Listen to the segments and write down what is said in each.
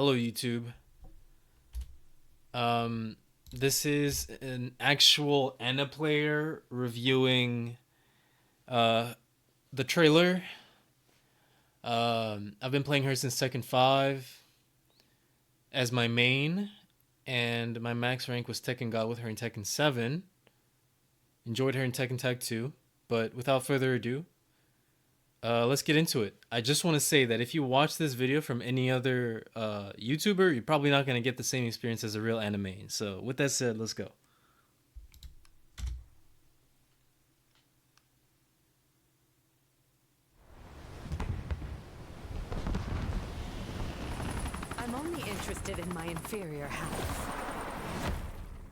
Hello, YouTube. Um, this is an actual Anna player reviewing uh, the trailer. I've been playing her since Tekken 5 as my main, and my max rank was Tekken God with her in Tekken 7. Enjoyed her in Tekken Tag 2, but without further ado, let's get into it. I just want to say that if you watch this video from any other YouTuber, you're probably not going to get the same experience as a real anime. So, with that said, let's go. I'm only interested in my inferior half.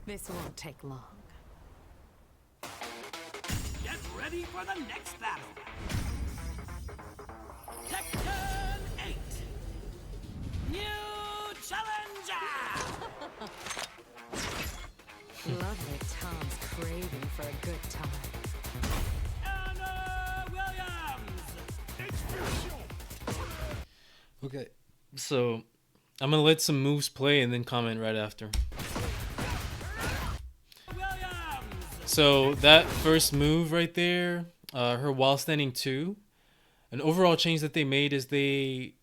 This won't take long. Get ready for the next battle! Tekken 8! New challenger! Lovely Tom's craving for a good time. Anna Williams! Okay, so I'm gonna let some moves play and then comment right after. Williams! So that first move right there, her while standing 2, an overall change that they made is they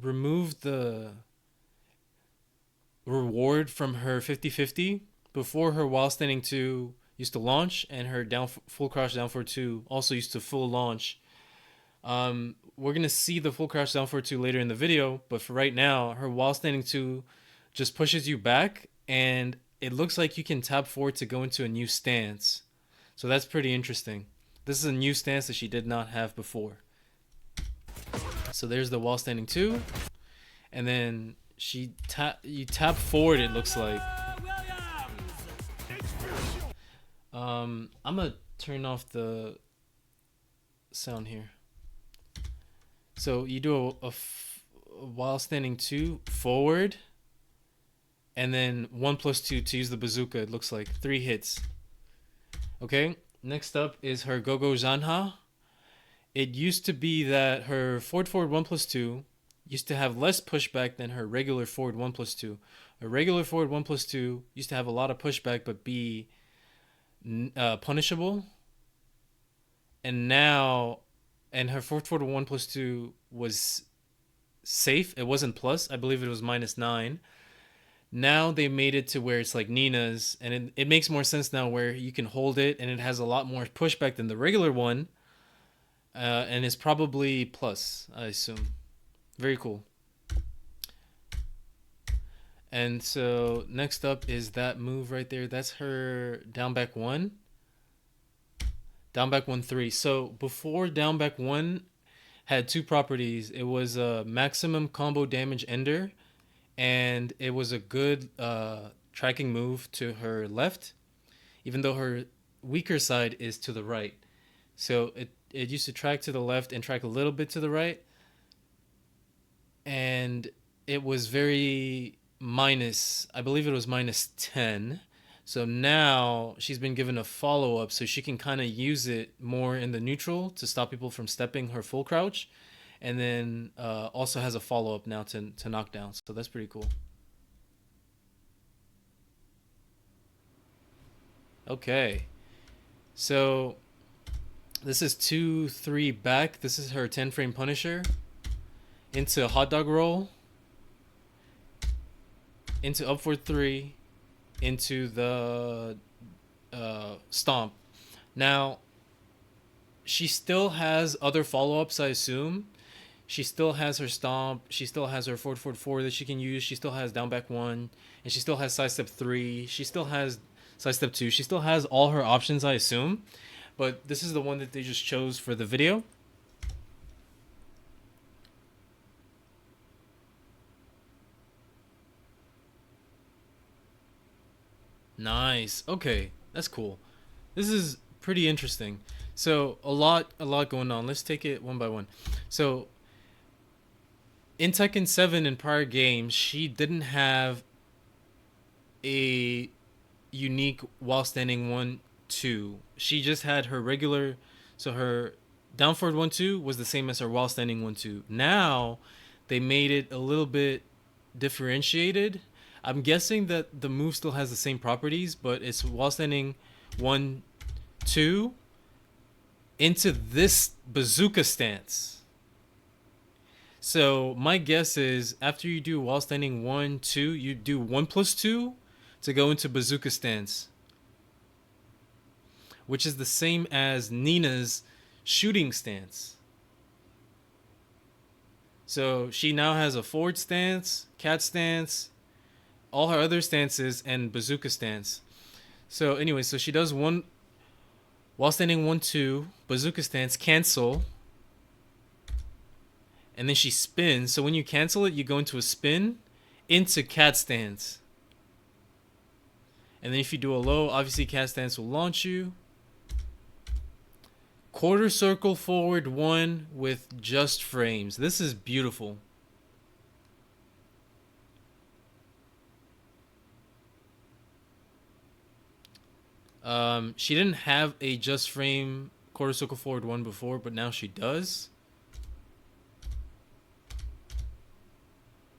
removed the reward from her 50-50. Before, her while standing 2 used to launch, and her down full crouch down for 2 also used to full launch. We're gonna see the full crouch down for 2 later in the video, but for right now, her while standing 2 just pushes you back, and it looks like you can tap forward to go into a new stance. So that's pretty interesting. This is a new stance that she did not have before. So there's the while standing 2, and then you tap forward, it looks like. I'm gonna turn off the sound here. So you do a while standing 2 forward, and then 1+2 to use the bazooka. It looks like 3 hits. Okay, next up is her Gogo Zanha. It used to be that her forward 1+2 used to have less pushback than her regular forward 1+2. A regular forward 1+2 used to have a lot of pushback but be punishable. And now, and her forward 1+2 was safe. It wasn't plus. I believe it was -9. Now they made it to where it's like Nina's, and it makes more sense now where you can hold it and it has a lot more pushback than the regular one. And it's probably plus, I assume. Very cool. And so next up is that move right there. That's her down back 1. Down back 1-3. So before down back 1 had 2 properties. It was a maximum combo damage ender, and it was a good tracking move to her left, even though her weaker side is to the right. So it used to track to the left and track a little bit to the right, and it was very minus, I believe it was -10. So now she's been given a follow-up so she can kind of use it more in the neutral to stop people from stepping her full crouch, and then also has a follow-up now to knock down. So that's pretty cool. Okay, so this is 2-3 back. This is her 10-frame Punisher into hot dog roll, into upward 3, into the stomp. Now, she still has other follow-ups, I assume. She still has her stomp. She still has her forward 4 that she can use. She still has down back 1, and she still has sidestep 3. She still has sidestep 2. She still has all her options, I assume. But this is the one that they just chose for the video. Nice. Okay, that's cool. This is pretty interesting. So a lot going on. Let's take it one by one. So in Tekken 7 in prior games, she didn't have a unique while standing 1-2. She just had her regular, so her down forward 1-2 was the same as her while standing 1-2. Now they made it a little bit differentiated. I'm guessing that the move still has the same properties, but it's while standing 1, 2 into this bazooka stance. So my guess is after you do while standing 1, 2, you do 1+2 to go into bazooka stance, which is the same as Nina's shooting stance. So she now has a forward stance, cat stance, all her other stances, and bazooka stance. So anyway, so she does one while standing 1, 2, bazooka stance, cancel, and then she spins. So when you cancel it, you go into a spin into cat stance. And then if you do a low, obviously cat stance will launch you. Quarter circle forward 1 with just frames. This is beautiful. She didn't have a just frame quarter circle forward 1 before, but now she does.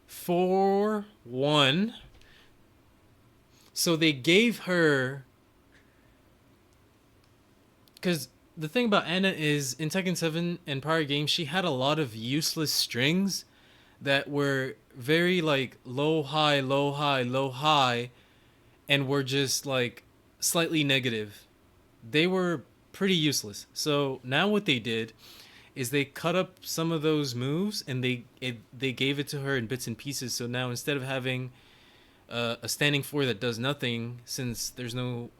4, 1. So they gave her, because the thing about Anna is in Tekken 7 and prior games, she had a lot of useless strings that were very like low, high, low, high, low, high, and were just like slightly negative. They were pretty useless. So now what they did is they cut up some of those moves and they gave it to her in bits and pieces. So now instead of having a standing 4 that does nothing, since there's no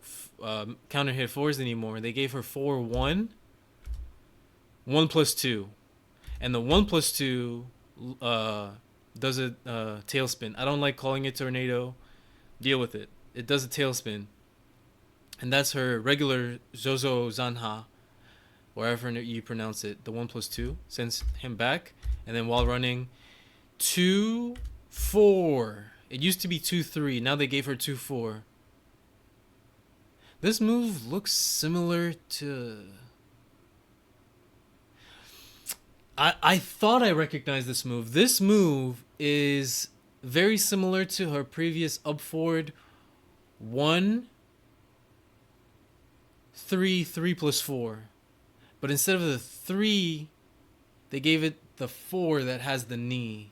counter hit 4s anymore, they gave her 4, 1, 1+2, and the 1+2 does a tailspin. I don't like calling it tornado. Deal with it. It does a tailspin, and that's her regular Zozo Zanha, wherever you pronounce it. The 1+2 sends him back, and then while running 2, 4. It used to be 2, 3. Now they gave her 2, 4. This move looks similar to... I thought I recognized this move. This move is very similar to her previous up forward 1, 3, 3+4. But instead of the 3, they gave it the 4 that has the knee.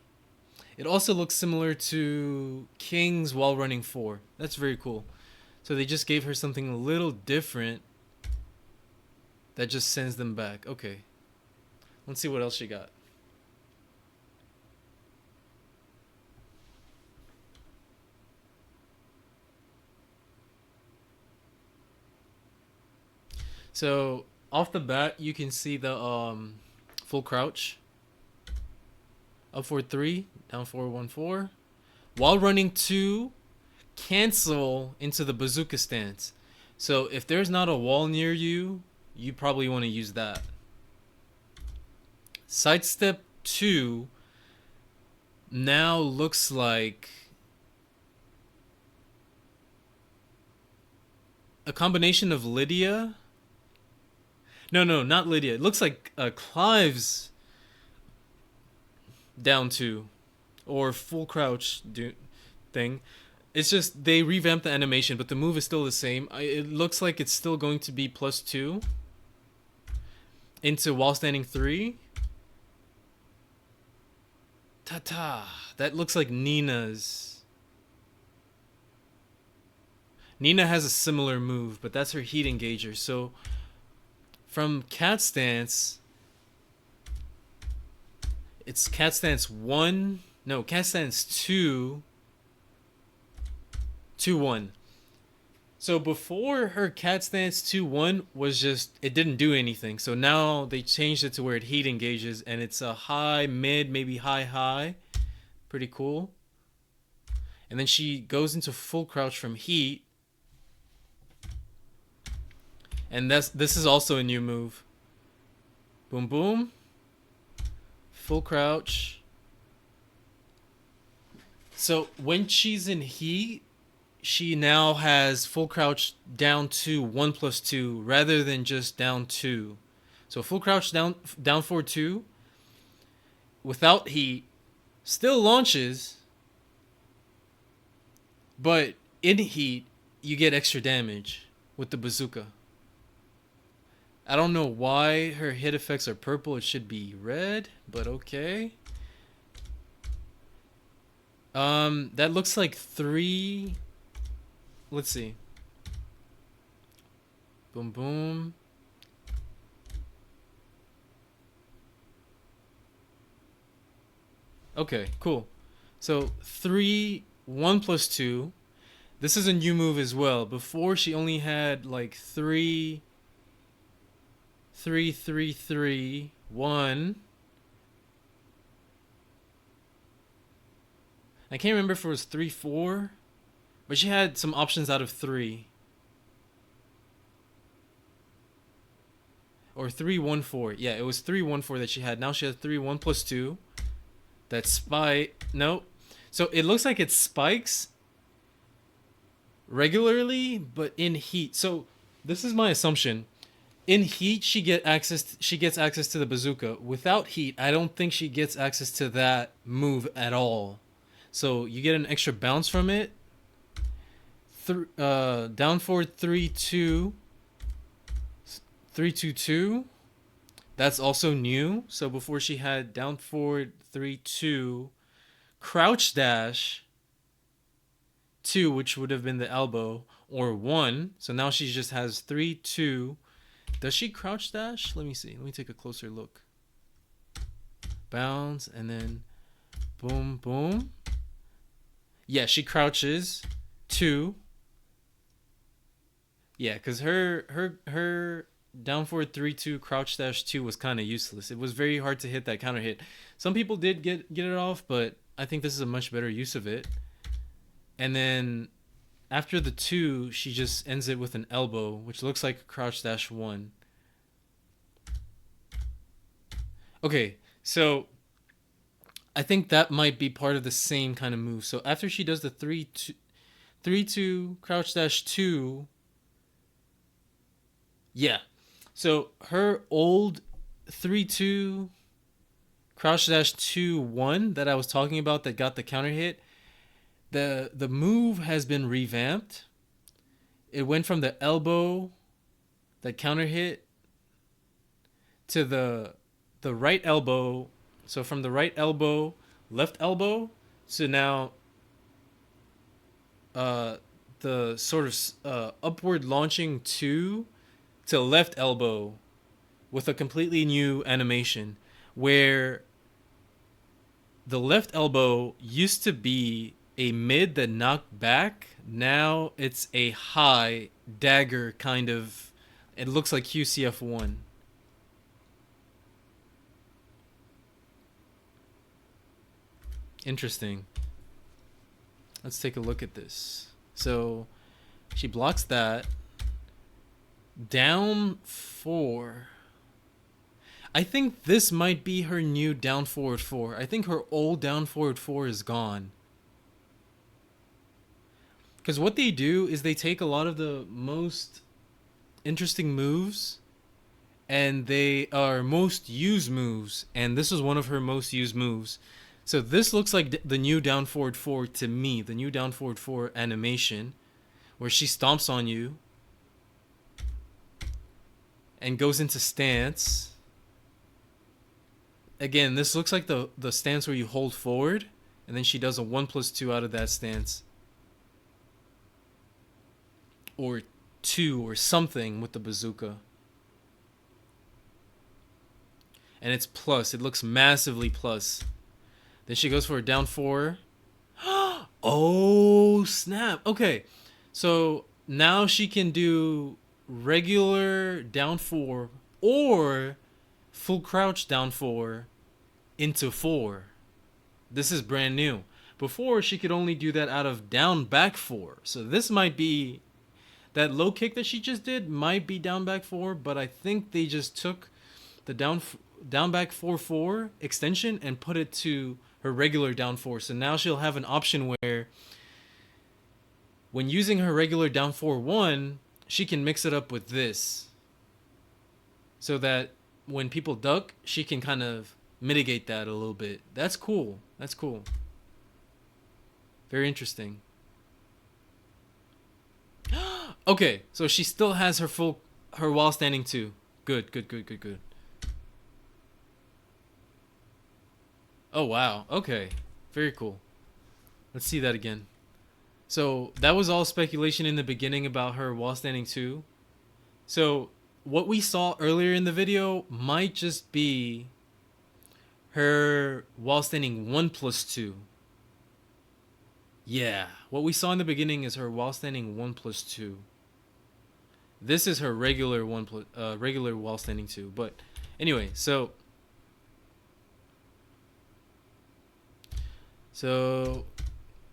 It also looks similar to King's while running 4. That's very cool. So they just gave her something a little different that just sends them back. Okay. Let's see what else she got. So off the bat, you can see the full crouch. Up forward 3, down forward 1, 4. While running 2, cancel into the bazooka stance. So if there's not a wall near you, you probably want to use that. Sidestep 2 now looks like a combination of Lydia. No, not Lydia. It looks like Clive's down 2 or full crouch thing. It's just they revamped the animation, but the move is still the same. It looks like it's still going to be +2 into while standing 3. Ta-ta. That looks like Nina's. Nina has a similar move, but that's her heat engager. So from cat stance, it's cat stance 1. No, cat stance 2. 2, 1. So before her cat stance 2, 1 was just, it didn't do anything. So now they changed it to where it heat engages and it's a high, mid, maybe high, high. Pretty cool. And then she goes into full crouch from heat. And this is also a new move. Boom, boom. Full crouch. So when she's in heat, she now has full crouch down 2, 1+2, rather than just down 2. So full crouch down forward 2, without heat, still launches, But in heat, you get extra damage with the bazooka. I don't know why her hit effects are purple. It should be red, but okay. That looks like 3. Let's see. Boom, boom. Okay, cool. So 3, 1 plus 2. This is a new move as well. Before she only had like 3, 3, 3, 3, 1. I can't remember if it was 3, 4, but she had some options out of 3. Or 3, 1, 4. Yeah, it was 3, 1, 4 that she had. Now she has 3, 1 plus 2. That's spike. No. So it looks like it spikes regularly, but in heat. So this is my assumption. In heat, she gets access to the bazooka. Without heat, I don't think she gets access to that move at all. So you get an extra bounce from it. Down forward 3, 2. 3, 2, 2. That's also new. So before she had down forward 3, 2, crouch dash 2, which would have been the elbow, or 1. So now she just has 3, 2. Does she crouch dash? Let me see. Let me take a closer look. Bounce and then boom, boom. Yeah, she crouches 2. Yeah, because her down forward 3, 2, crouch dash 2 was kind of useless. It was very hard to hit that counter hit. Some people did get it off, but I think this is a much better use of it. And then after the 2, she just ends it with an elbow, which looks like crouch dash 1. Okay, so I think that might be part of the same kind of move. So after she does the 3, 2, crouch dash 2, yeah. So her old 3, 2, crouch dash 2, 1 that I was talking about that got the counter hit, the move has been revamped. It went from the elbow that counter hit to the right elbow. So from the right elbow, left elbow, so now the sort of upward launching 2 to left elbow with a completely new animation where the left elbow used to be a mid that knocked back. Now it's a high dagger kind of. It looks like QCF1. Interesting. Let's take a look at this. So she blocks that. Down 4. I think this might be her new down forward 4. I think her old down forward 4 is gone. Because what they do is they take a lot of the most interesting moves and they are most used moves. And this is one of her most used moves. So this looks like the new down forward 4 to me. The new down forward 4 animation where she stomps on you and goes into stance. Again, this looks like the stance where you hold forward and then she does a 1 plus 2 out of that stance. Or 2 or something with the bazooka. And it's plus. It looks massively plus. Then she goes for a down 4. Oh, snap. Okay. So now she can do regular down 4 or full crouch down 4 into 4. This is brand new. Before, she could only do that out of down back 4. So this might be, that low kick that she just did might be down back 4, but I think they just took the down back 4-4 extension and put it to her regular down 4. So now she'll have an option where when using her regular down 4-1, she can mix it up with this. So that when people duck, she can kind of mitigate that a little bit. That's cool. That's cool. Very interesting. Okay, so she still has her while standing too. Good, good, good, good, good. Oh wow. Okay. Very cool. Let's see that again. So that was all speculation in the beginning about her while standing too. So what we saw earlier in the video might just be her while standing 1+2. Yeah, what we saw in the beginning is her while standing 1+2. This is her regular regular while standing 2. But anyway, so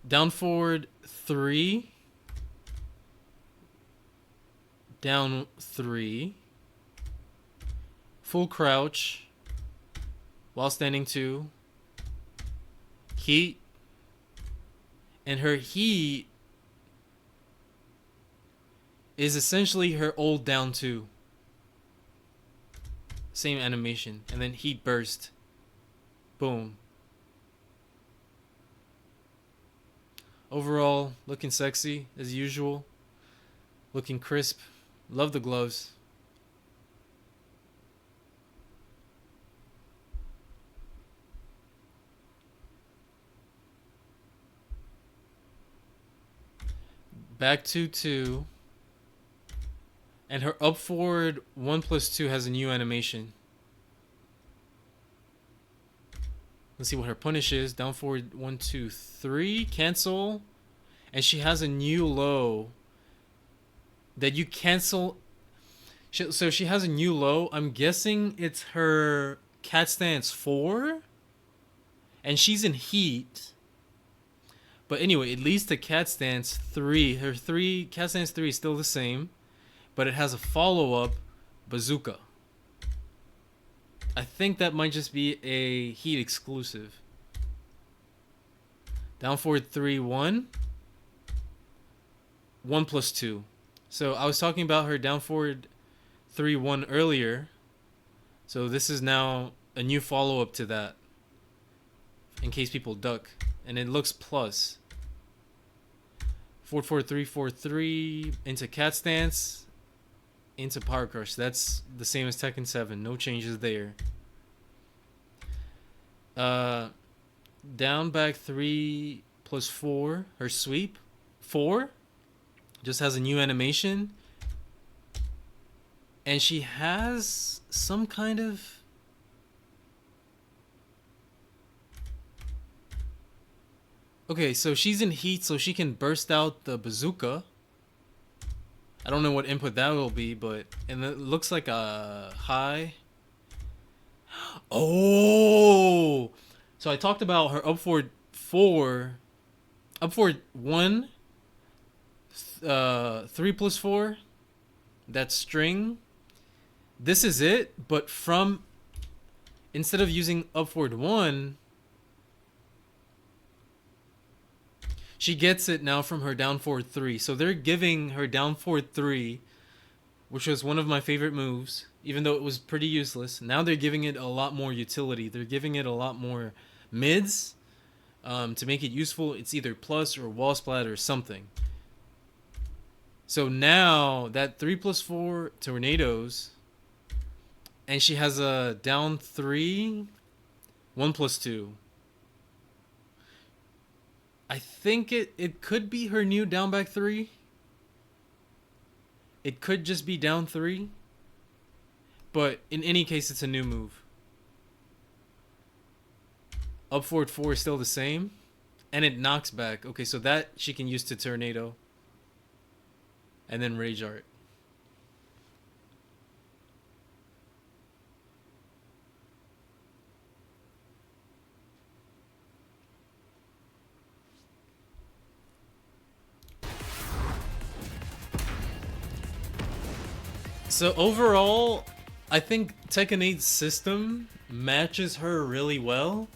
down forward 3, down 3, full crouch, while standing 2, heat, and her heat is essentially her old down 2. Same animation, and then heat burst. Boom. Overall, looking sexy as usual. Looking crisp. Love the gloves. Back 2-2. And her up forward 1+2 has a new animation. Let's see what her punish is. Down forward 1, 2, 3. Cancel. And she has a new low that you cancel. So she has a new low. I'm guessing it's her cat stance 4. And she's in heat. But anyway, it leads to cat stance 3. Her cat stance 3 is still the same. But it has a follow-up bazooka. I think that might just be a heat exclusive. Down forward 3, 1. 1+2. So I was talking about her down forward 3, 1 earlier. So this is now a new follow-up to that. In case people duck. And it looks plus. Forward 4, 3, 4, 3. Into cat stance. Into power crush. That's the same as Tekken 7. No changes there. Down back 3+4. Her sweep 4 just has a new animation, and she has some kind of okay. So she's in heat, so she can burst out the bazooka. I don't know what input that will be, but and it looks like a high. Oh, so I talked about her up forward 4, up forward 1, 3+4. That string. This is it, but from instead of using up forward 1, she gets it now from her down forward 3. So they're giving her down forward 3, which was one of my favorite moves, even though it was pretty useless. Now they're giving it a lot more utility. They're giving it a lot more mids to make it useful. It's either plus or wall splat or something. So now that 3+4 tornadoes, and she has a down 3, 1+2. I think it could be her new down back 3. It could just be down 3. But in any case, it's a new move. Up forward 4 is still the same. And it knocks back. Okay, so that she can use to tornado. And then rage art. So overall, I think Tekken 8's system matches her really well,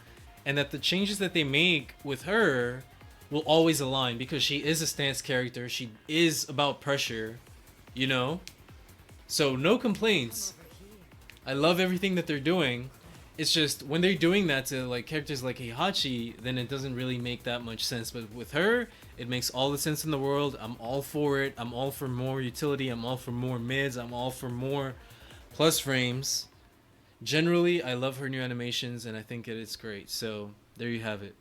and that the changes that they make with her will always align because she is a stance character. She is about pressure, you know? So no complaints. I love everything that they're doing, it's just when they're doing that to like characters like Heihachi, then it doesn't really make that much sense. But with her, it makes all the sense in the world. I'm all for it. I'm all for more utility. I'm all for more mids. I'm all for more plus frames. Generally, I love her new animations, and I think it is great. So there you have it.